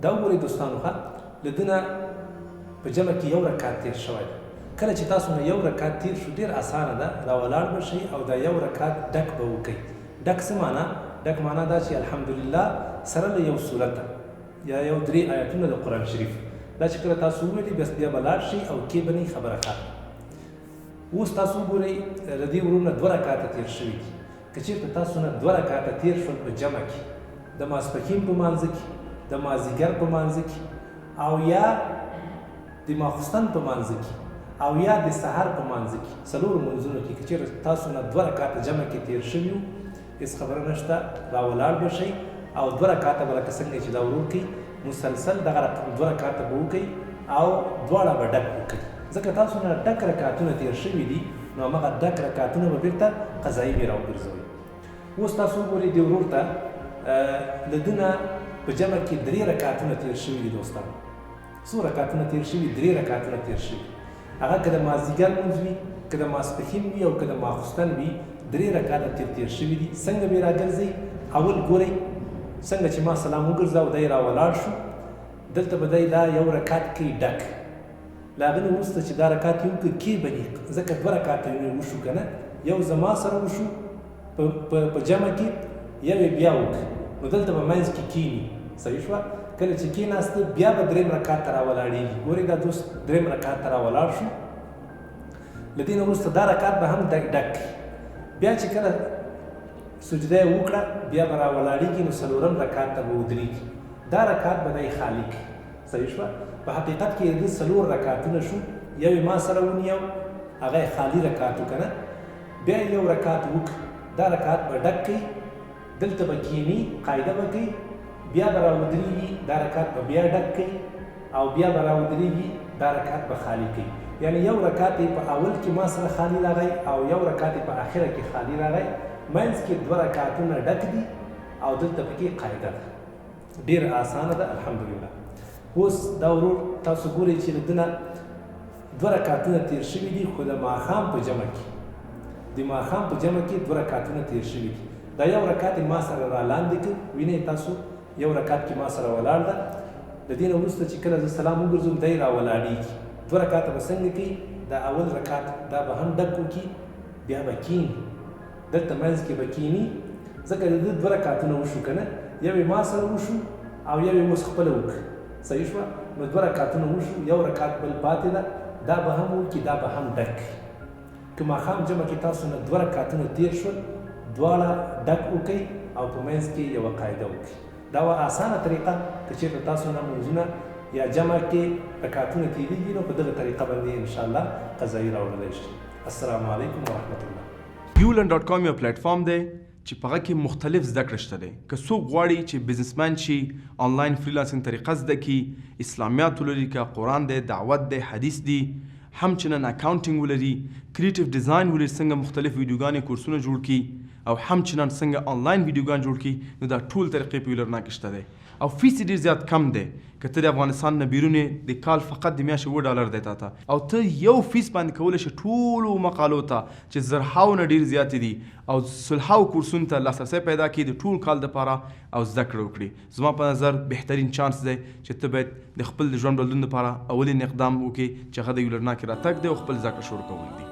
دا وګورئ دوستانو ښه له ده نه په جمع کې یو رکعت تېر شوی کله چې تاسو نه یو رکعت تېر شو ډېر اسانه ده راولاړ به شئ او دا یو رکعت ډک به وکئ ډک څه معنا ډک معنا دا چې الحمدلله سره له یو صورته یا یو 3 آیتونه د قرآن شریف دا چې کله تاسو وویلي بس بیا به لاړ شئ او کې به نه خبره ښه اوس تاسو وګورئ د دې ورونه 2 رکعته تېر شوي دي که چېرته تاسو نه 2 رکعته تېر شول په جمع کې د ماسپښین په مانځه کې د مازدیګر په مانځه کې او یا د ماخوستن په مانځه کې او یا د سحر په مانځه کې څلورو منځونو کې که چېرته تاسو نه 2 رکعته جمع کې تېر شوي وو هېڅ خبره نشته راولاړ به شئ او 2 رکعته به لکه څنګه چې دا ورور کوي مسلسل دغه رقم 2 رکعته به وکئ او دواړه به ډک وکئ ځکه تاسو نه ډک رکعتونه تېر شوي دي نو همغه ډک رکعتونه به بېرته قضایي بې راوګرځوئ اوس تاسو وګورئ دې ورور ته له ده نه په جمع کې 3 رکعتونه تېر شوي دي دوستانو څو رکعتونه تېر شوي 3 رکعتونه تېر شوي هغه که د مازدیګر لمونځ وي که د ماسپښین وي او که د ماخوستن وي 3 رکعته تېر شوي دي څنګه به راګرځئ اول ګورئ څنګه چې ما سلام وګرځاو دی راولاړ شو دلته به دی دا یو رکعت کوي ډک له هغه نه وروسته چې دا رکعت یې وکړ کې به دي ځکه 2 رکعته یې وشو که نه یو زما سره وشو په جمع کې یو یې بیا وکړ نو دلته به منځ کې کښېني صحیح شوه کله چې کېناسته بیا به 3 رکعت ته راولاړېږي ګورئ دا دوست 3 رکعت ته راولاړ شو له دې نه وروسته دا رکعت به هم ډک بیا چې کله سجده یې وکړه بیا به راولاړېږي نو 4م رکعت ته به ودرېږي دا رکعت به دی خالي کړي صحیح شوه په حقیقت کې د 4 رکعتونه شو یو یې ما سره ونیو هغه یې خالي رکعت و که نه بیا یو رکعت وکړه دا رکعت به ډک کوي دلته به کښېني قاعده به کوي بیا به راودرېږي دا رکعت به بیا ډک کوي او بیا به راودرېږي دا رکعت به خالي کوي یعنی یو رکعت یې په اول کې ما سره خالي راغی او یو رکعت یې په آخره کې خالي راغی منځ کې 2 رکعتونه ډک دي او دلته پکې قاعده ده ډېره اسانه ده الحمدلله اوس دا ورور تاسو ګورئ چې له ده نه 2 رکعتونه تېر شوي دي خو د ماښام په جمع کې د ماښام په جمع کې 2 رکعتونه تېر شوي دي دا یو رکعت یې ما سره را لاندې کړ وینئ تاسو یو رکعت کې ما سره ولاړ ده د دې نه وروسته چې کله زه سلام وګرځوم دی راولاړېږي 2 رکعته به څنګه کوي دا اول رکعت دا به هم ډک وکړي بیا به کښېني دلته منځ کې به کښېني ځکه د ده 2 رکعتونه وشو که نه یو یې ما سره وشو او یو یې اوس خپله وکړه صحیح شوه نو 2 رکعتونه وشو یو رکعت بل پاتې ده دا به هم وکړي دا به هم ډک که ماښام جمع کې تاسو نه 2 رکعتونه تېر شول دواړه ډک وکئ او په منځ کې یوه قاعده وکړئ دا وه اسانه طریقه که چېرته تاسو نه منځونه یا جمع کې رکعتونه تېرېږي نو په دغه طریقه باندې انشاءالله قضایي راوړلی شي السلام علیکم ورحمت الله ulearn.com یو پلیټفارم دی چې په هغه کې مختلف زده کړې شته دی که څوک غواړي چې بزنسمن شي آنلاین فریلانسینګ طریقه زده کړي اسلامیات ولري که قرآن دی دعوت دی حدیث دی همچنان اکاونټینګ ولري کریټیو ډیزاین ولري څنګه مختلف ویډیوګانې کورسونه جوړ کړي او همچنان څنګه آنلاین ویډیوګان جوړ کړي نو دا ټول طریقې په یولرنا کې شته دی او فیس یې ډېر زیات کم دی که ته د افغانستان نه بیرون د کال فقط د میاشتې $7 دی تا ته او ته یو فیس باندې کولی شي ټولو مقالو ته چې زرهاو نه ډېر زیاتې دي او سلهاو کورسونو ته لاسرسی پیدا کړي د ټول کال دپاره او زده کړه وکړي زما په نظر بهترین چانس دی چې ته باید د خپل ژوند بدلون دپاره اولین اقدام وکړي چې هغه د یولرنا کې راتګ دی او خپل زده کړه شروع کول دي